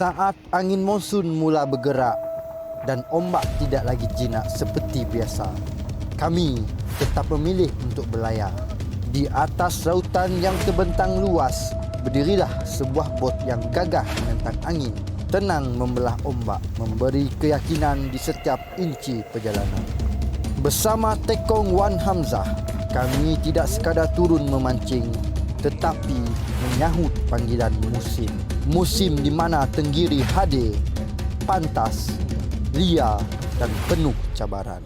Saat angin monsun mula bergerak dan ombak tidak lagi jinak seperti biasa, kami tetap memilih untuk berlayar. Di atas lautan yang terbentang luas, berdirilah sebuah bot yang gagah menentang angin, tenang membelah ombak, memberi keyakinan di setiap inci perjalanan. Bersama Tekong Wan Hamzah, kami tidak sekadar turun memancing, tetapi menyahut panggilan musim. Musim di mana Tenggiri hadir, pantas, liar dan penuh cabaran.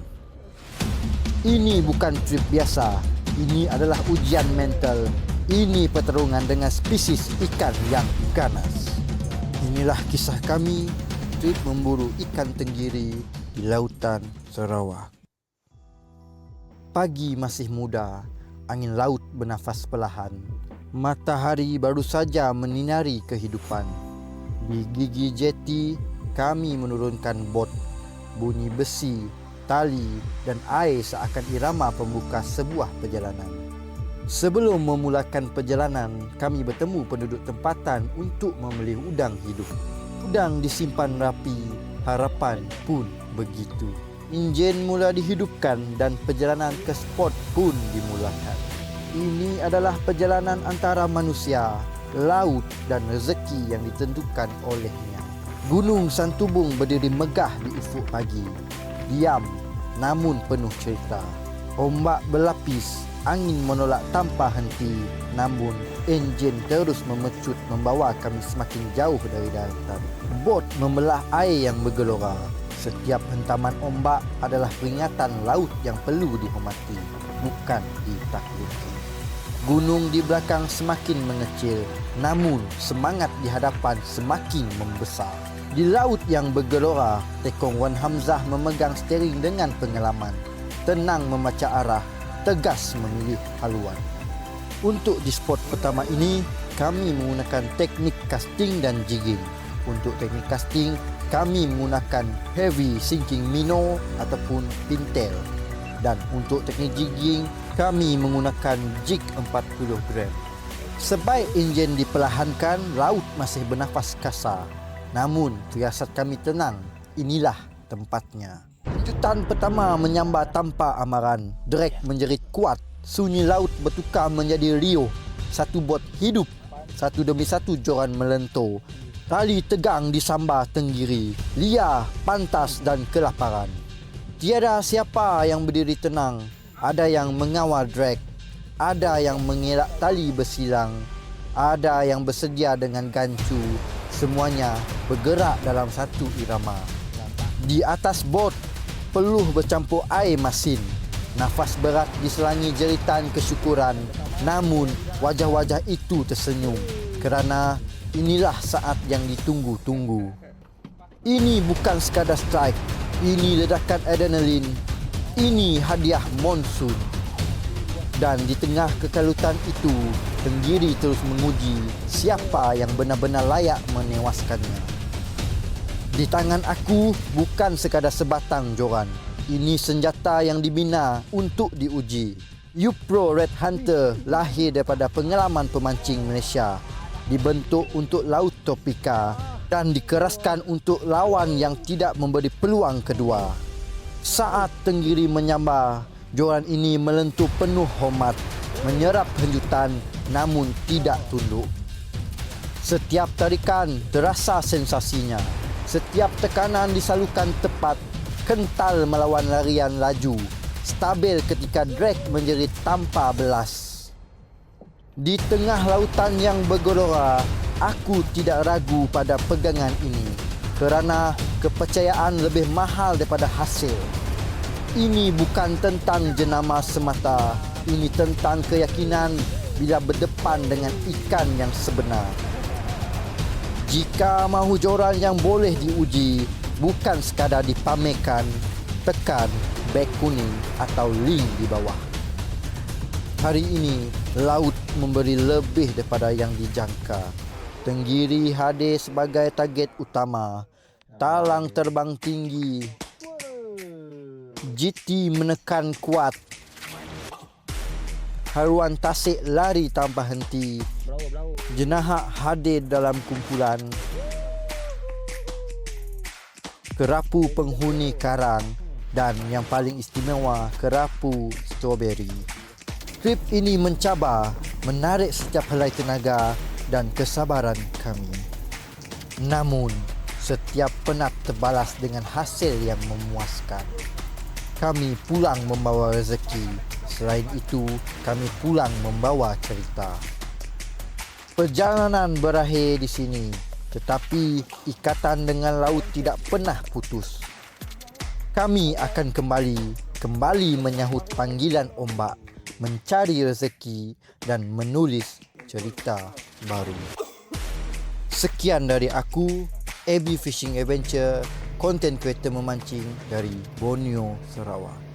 Ini bukan trip biasa, ini adalah ujian mental. Ini pertarungan dengan spesies ikan yang ganas. Inilah kisah kami, trip memburu ikan tenggiri di lautan Sarawak. Pagi masih muda, angin laut bernafas perlahan. Matahari baru saja menyinari kehidupan. Di gigi jeti, kami menurunkan bot. Bunyi besi, tali dan air seakan irama pembuka sebuah perjalanan. Sebelum memulakan perjalanan, kami bertemu penduduk tempatan untuk membeli udang hidup. Udang disimpan rapi, harapan pun begitu. Enjin mula dihidupkan dan perjalanan ke spot pun dimulakan. Ini adalah perjalanan antara manusia, laut dan rezeki yang ditentukan olehnya. Gunung Santubong berdiri megah di ufuk pagi. Diam namun penuh cerita. Ombak berlapis, angin menolak tanpa henti. Namun enjin terus memecut membawa kami semakin jauh dari daratan. Bot membelah air yang bergelora. Setiap hentaman ombak adalah peringatan laut yang perlu dihormati, bukan ditakluki. Gunung di belakang semakin mengecil, namun semangat di hadapan semakin membesar. Di laut yang bergelora, Tekong Wan Hamzah memegang steering dengan pengalaman. Tenang membaca arah, tegas memilih haluan. Untuk di spot pertama ini, kami menggunakan teknik casting dan jigging. Untuk teknik casting, kami menggunakan heavy sinking minnow ataupun pintail. Dan untuk teknik jigging, kami menggunakan jig 40 gram. Sebaik enjin diperlahankan, laut masih bernafas kasar. Namun, firasat kami tenang. Inilah tempatnya. Lanjutan pertama menyambar tanpa amaran. Drag menjerit kuat. Sunyi laut bertukar menjadi riuh. Satu bot hidup. Satu demi satu joran melentur. Tali tegang disambar tenggiri. Liar, pantas dan kelaparan. Tiada siapa yang berdiri tenang. Ada yang mengawal drag. Ada yang mengelak tali bersilang. Ada yang bersedia dengan gancu. Semuanya bergerak dalam satu irama. Di atas bot, peluh bercampur air masin. Nafas berat diselangi jeritan kesyukuran. Namun, wajah-wajah itu tersenyum. Kerana inilah saat yang ditunggu-tunggu. Ini bukan sekadar strike. Ini ledakan adrenalin. Ini hadiah monsun. Dan di tengah kekalutan itu, Tenggiri terus menguji siapa yang benar-benar layak menewaskannya. Di tangan aku bukan sekadar sebatang joran. Ini senjata yang dibina untuk diuji. U-Pro Red Hunter lahir daripada pengalaman pemancing Malaysia. Dibentuk untuk laut tropika dan dikeraskan untuk lawan yang tidak memberi peluang kedua. Saat Tenggiri menyambar, joran ini melentur penuh hormat, menyerap hembusan namun tidak tunduk. Setiap tarikan terasa sensasinya. Setiap tekanan disalurkan tepat, kental melawan larian laju, stabil ketika drag menjerit tanpa belas. Di tengah lautan yang bergelora, aku tidak ragu pada pegangan ini kerana kepercayaan lebih mahal daripada hasil. Ini bukan tentang jenama semata, ini tentang keyakinan bila berdepan dengan ikan yang sebenar. Jika mahu joran yang boleh diuji, bukan sekadar dipamerkan, tekan, beg kuning atau link di bawah. Hari ini, laut memberi lebih daripada yang dijangka. Tenggiri hadir sebagai target utama. Talang terbang tinggi. GT menekan kuat. Haruan tasik lari tanpa henti. Jenahak hadir dalam kumpulan. kerapu penghuni karang dan yang paling istimewa, kerapu stroberi. Trip ini mencabar, menarik setiap helai tenaga dan kesabaran kami. Namun, setiap penat terbalas dengan hasil yang memuaskan. Kami pulang membawa rezeki. Selain itu, kami pulang membawa cerita. Perjalanan berakhir di sini, tetapi ikatan dengan laut tidak pernah putus. Kami akan kembali menyahut panggilan ombak, mencari rezeki dan menulis cerita baru. Sekian dari aku, AB Fishing Adventure, konten kreator memancing dari Borneo, Sarawak.